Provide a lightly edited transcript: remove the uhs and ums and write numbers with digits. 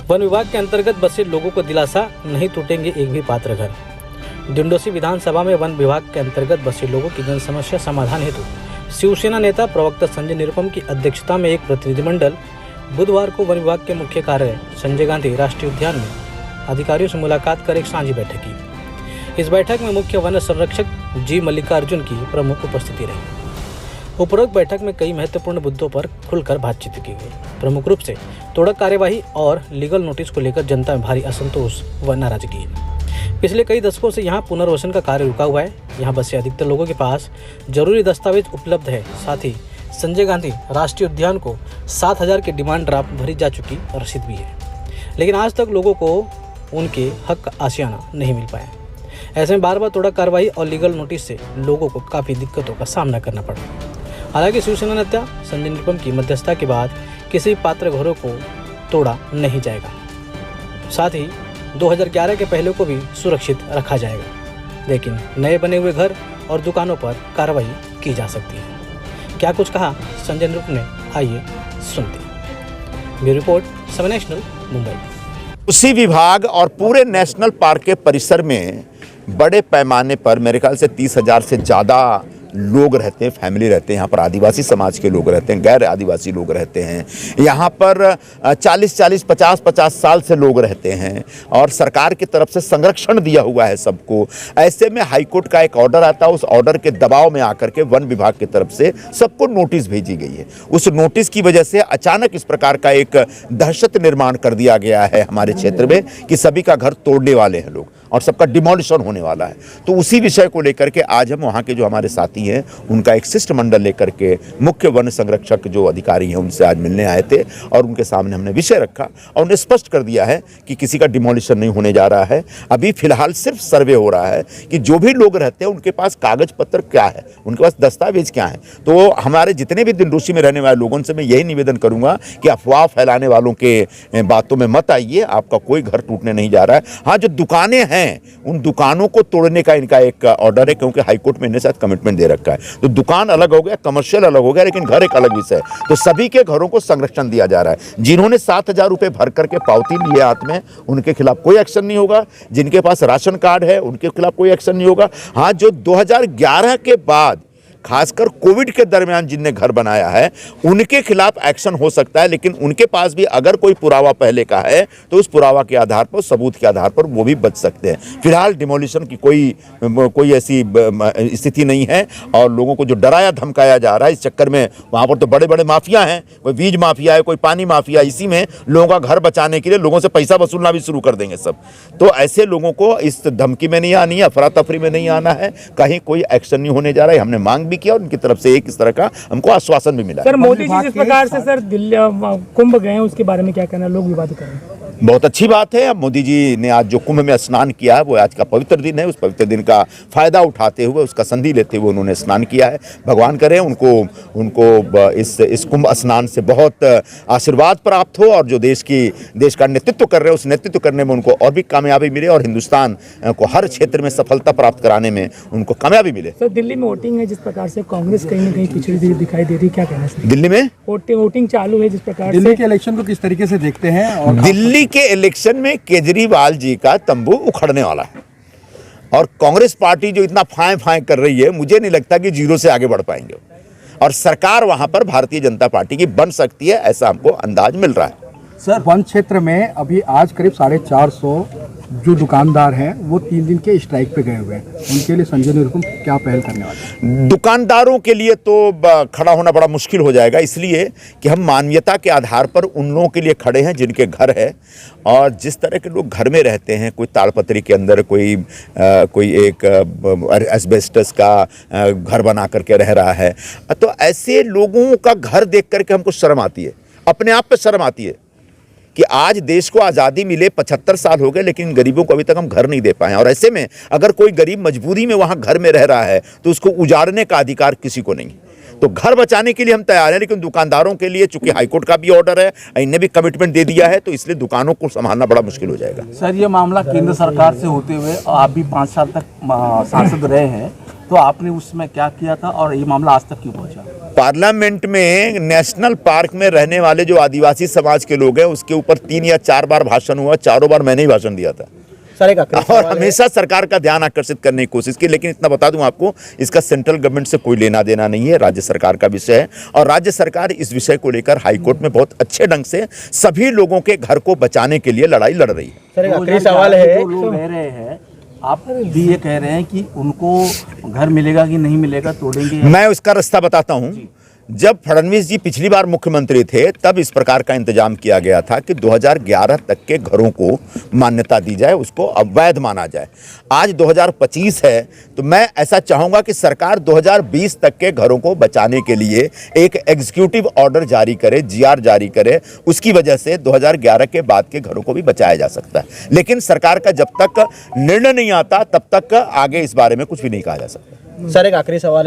One विभाग के अंतर्गत बसे लोगों को दिलासा, नहीं टूटेंगे एक भी पात्र घर। डिंडोसी विधानसभा में वन विभाग के अंतर्गत बसे लोगों की जन समस्या समाधान हेतु शिवसेना नेता प्रवक्ता संजय निरुपम की अध्यक्षता में एक प्रतिनिधिमंडल बुधवार को वन विभाग के मुख्य कार्यालय संजय गांधी राष्ट्रीय उद्यान में अधिकारियों से मुलाकात कर एक साझी बैठक की। इस बैठक में मुख्य वन संरक्षक जी मल्लिकार्जुन की प्रमुख उपस्थिति रही। उपरोक्त बैठक में कई महत्वपूर्ण मुद्दों पर खुलकर बातचीत की गई। प्रमुख रूप से तोड़क कार्यवाही और लीगल नोटिस को लेकर जनता में भारी असंतोष व नाराजगी है। पिछले कई दशकों से यहाँ पुनर्वसन का कार्य रुका हुआ है। यहाँ बसे अधिकतर लोगों के पास जरूरी दस्तावेज उपलब्ध है। साथ ही संजय गांधी राष्ट्रीय उद्यान को 7,000 की डिमांड ड्राफ्ट भरी जा चुकी रसीद भी है, लेकिन आज तक लोगों को उनके हक आशियाना नहीं मिल पाया। ऐसे में बार बार तोड़क कार्रवाई और लीगल नोटिस से लोगों को काफ़ी दिक्कतों का सामना करना पड़ा। हालांकि शिवसेना नेता संजय निरुपम की मध्यस्थता के बाद किसी पात्र घरों को तोड़ा नहीं जाएगा। साथ ही 2011 के पहले को भी सुरक्षित रखा जाएगा, लेकिन नए बने हुए घर और दुकानों पर कार्रवाई की जा सकती है। क्या कुछ कहा संजय निरुपम ने, आइए सुनते हैं। ब्यूरो रिपोर्ट, समय नेशनल, मुंबई। उसी विभाग और पूरे नेशनल पार्क के परिसर में बड़े पैमाने पर मेरे ख्याल से 30,000 से ज़्यादा लोग रहते हैं, फैमिली रहते हैं। यहाँ पर आदिवासी समाज के लोग रहते हैं, गैर आदिवासी लोग रहते हैं। यहाँ पर 40-40, 50-50 साल से लोग रहते हैं और सरकार की तरफ से संरक्षण दिया हुआ है सबको। ऐसे में हाईकोर्ट का एक ऑर्डर आता है, उस ऑर्डर के दबाव में आकर के वन विभाग की तरफ से सबको नोटिस भेजी गई है। उस नोटिस की वजह से अचानक इस प्रकार का एक दहशत निर्माण कर दिया गया है हमारे क्षेत्र में कि सभी का घर तोड़ने वाले हैं लोग और सबका डिमोलिशन होने वाला है। तो उसी विषय को लेकर के आज हम वहाँ के जो हमारे साथी हैं उनका एक शिष्टमंडल लेकर के मुख्य वन संरक्षक जो अधिकारी हैं उनसे आज मिलने आए थे और उनके सामने हमने विषय रखा और उन्हें स्पष्ट कर दिया है कि किसी का डिमोलिशन नहीं होने जा रहा है। अभी फिलहाल सिर्फ सर्वे हो रहा है कि जो भी लोग रहते हैं उनके पास कागज पत्र क्या है, उनके पास दस्तावेज क्या है। तो हमारे जितने भी डिंडोसी में रहने वाले लोगों से मैं यही निवेदन करूंगा कि अफवाह फैलाने वालों के बातों में मत आइए, आपका कोई घर टूटने नहीं जा रहा है। हाँ, जो दुकानें हैं उन दुकानों को तोड़ने का इनका एक ऑर्डर है, क्योंकि हाईकोर्ट में इन्हें शायद कमिटमेंट दे रखा है। तो दुकान अलग हो गया, कमर्शियल अलग हो गया, लेकिन घर एक अलग विषय है। तो सभी के घरों को संरक्षण दिया जा रहा है। जिन्होंने 7,000 रुपए भर करके पावती लिए हाथ में, उनके खिलाफ कोई एक्शन नहीं होगा। जिनके पास राशन कार्ड है उनके खिलाफ कोई एक्शन नहीं होगा। हाँ, जो 2011 के बाद खासकर कोविड के दरमियान जिनने घर बनाया है उनके खिलाफ एक्शन हो सकता है, लेकिन उनके पास भी अगर कोई पुरावा पहले का है तो उस पुरावा के आधार पर, सबूत के आधार पर वो भी बच सकते हैं। फिलहाल डिमोलिशन की कोई ऐसी स्थिति नहीं है और लोगों को जो डराया धमकाया जा रहा है इस चक्कर में, वहाँ पर तो बड़े बड़े माफिया हैं, कोई बीज माफिया है, कोई पानी माफिया, इसी में लोगों का घर बचाने के लिए लोगों से पैसा वसूलना भी शुरू कर देंगे सब। तो ऐसे लोगों को इस धमकी में नहीं आनी है, अफरा तफरी में नहीं आना है, कहीं कोई एक्शन नहीं होने जा रहा है। हमने मांग भी किया और उनकी तरफ से एक इस तरह का हमको आश्वासन भी मिला। सर, मोदी जी जिस प्रकार से सर दिल्ली कुंभ गए हैं उसके बारे में क्या कहना, लोग विवाद कर रहे हैं? बहुत अच्छी बात है। अब मोदी जी ने आज जो कुंभ में स्नान किया है वो आज का पवित्र दिन है। उस पवित्र दिन का फायदा उठाते हुए, उसका संधि लेते हुए उन्होंने स्नान किया है। भगवान करें उनको इस कुंभ स्नान से बहुत आशीर्वाद प्राप्त हो और जो देश का नेतृत्व कर रहे हैं उस नेतृत्व करने में उनको और भी कामयाबी मिले और हिंदुस्तान को हर क्षेत्र में सफलता प्राप्त कराने में उनको कामयाबी मिले। सर, दिल्ली में वोटिंग है, जिस प्रकार से कांग्रेस कहीं न कहीं पिछड़ी दिखाई दे रही, क्या कहना है? दिल्ली में वोटिंग चालू है, जिस प्रकार दिल्ली के इलेक्शन को किस तरीके से देखते हैं? और दिल्ली के इलेक्शन में केजरीवाल जी का तंबू उखड़ने वाला है और कांग्रेस पार्टी जो इतना फाएं कर रही है, मुझे नहीं लगता कि 0 से आगे बढ़ पाएंगे और सरकार वहां पर भारतीय जनता पार्टी की बन सकती है, ऐसा हमको अंदाज मिल रहा है। सर, वन क्षेत्र में अभी आज करीब 450 जो दुकानदार हैं वो 3 दिन के स्ट्राइक पे गए हुए हैं, उनके लिए संजय निरुपम क्या पहल करने वाले हैं? दुकानदारों के लिए तो खड़ा होना बड़ा मुश्किल हो जाएगा, इसलिए कि हम मानवीयता के आधार पर उन लोगों के लिए खड़े हैं जिनके घर है और जिस तरह के लोग घर में रहते हैं, कोई ताड़पत्री के अंदर, कोई एक एस्बेस्टस का घर बना करके रह रहा है। तो ऐसे लोगों का घर देख करके हमको शर्म आती है, अपने आप पे शर्म आती है कि आज देश को आज़ादी मिले 75 साल हो गए, लेकिन गरीबों को अभी तक हम घर नहीं दे पाए हैं। और ऐसे में अगर कोई गरीब मजबूरी में वहाँ घर में रह रहा है तो उसको उजाड़ने का अधिकार किसी को नहीं। तो घर बचाने के लिए हम तैयार हैं, लेकिन दुकानदारों के लिए चूंकि हाईकोर्ट का भी ऑर्डर है, इन्हें भी कमिटमेंट दे दिया है, तो इसलिए दुकानों को संभालना बड़ा मुश्किल हो जाएगा। सर, ये मामला केंद्र सरकार से होते हुए आप भी 5 साल तक सांसद रहे हैं, तो आपने उसमें क्या किया था और ये मामला आज तक क्यों पहुंचा? पार्लियामेंट में नेशनल पार्क में रहने वाले जो आदिवासी समाज के लोग हैं उसके ऊपर 3 या 4 बार भाषण हुआ, चारों बार मैंने ही भाषण दिया था सर एक आखिरी और सवाल है। हमेशा सरकार का ध्यान आकर्षित करने की कोशिश की। लेकिन इतना बता दूं आपको, इसका सेंट्रल गवर्नमेंट से कोई लेना देना नहीं है, राज्य सरकार का विषय है और राज्य सरकार इस विषय को लेकर हाईकोर्ट में बहुत अच्छे ढंग से सभी लोगों के घर को बचाने के लिए लड़ाई लड़ रही है। सर एक आखिरी 2011 सवाल में है। जो लोग रह रहे हैं, आप भी ये कह रहे हैं कि उनको घर मिलेगा कि नहीं मिलेगा, तोड़ेंगे? मैं उसका रास्ता बताता हूं। जब फडणवीस जी पिछली बार मुख्यमंत्री थे तब इस प्रकार का इंतजाम किया गया था कि 2011 तक के घरों को मान्यता दी जाए, उसको अवैध माना जाए। आज 2025 है तो मैं ऐसा चाहूंगा कि सरकार 2020 तक के घरों को बचाने के लिए एक एग्जीक्यूटिव ऑर्डर जारी करे, जीआर जारी करे। उसकी वजह से 2011 के बाद के घरों को भी बचाया जा सकता है। लेकिन सरकार का जब तक निर्णय नहीं आता तब तक आगे इस बारे में कुछ भी नहीं कहा जा सकता। सर एक आखिरी सवाल है।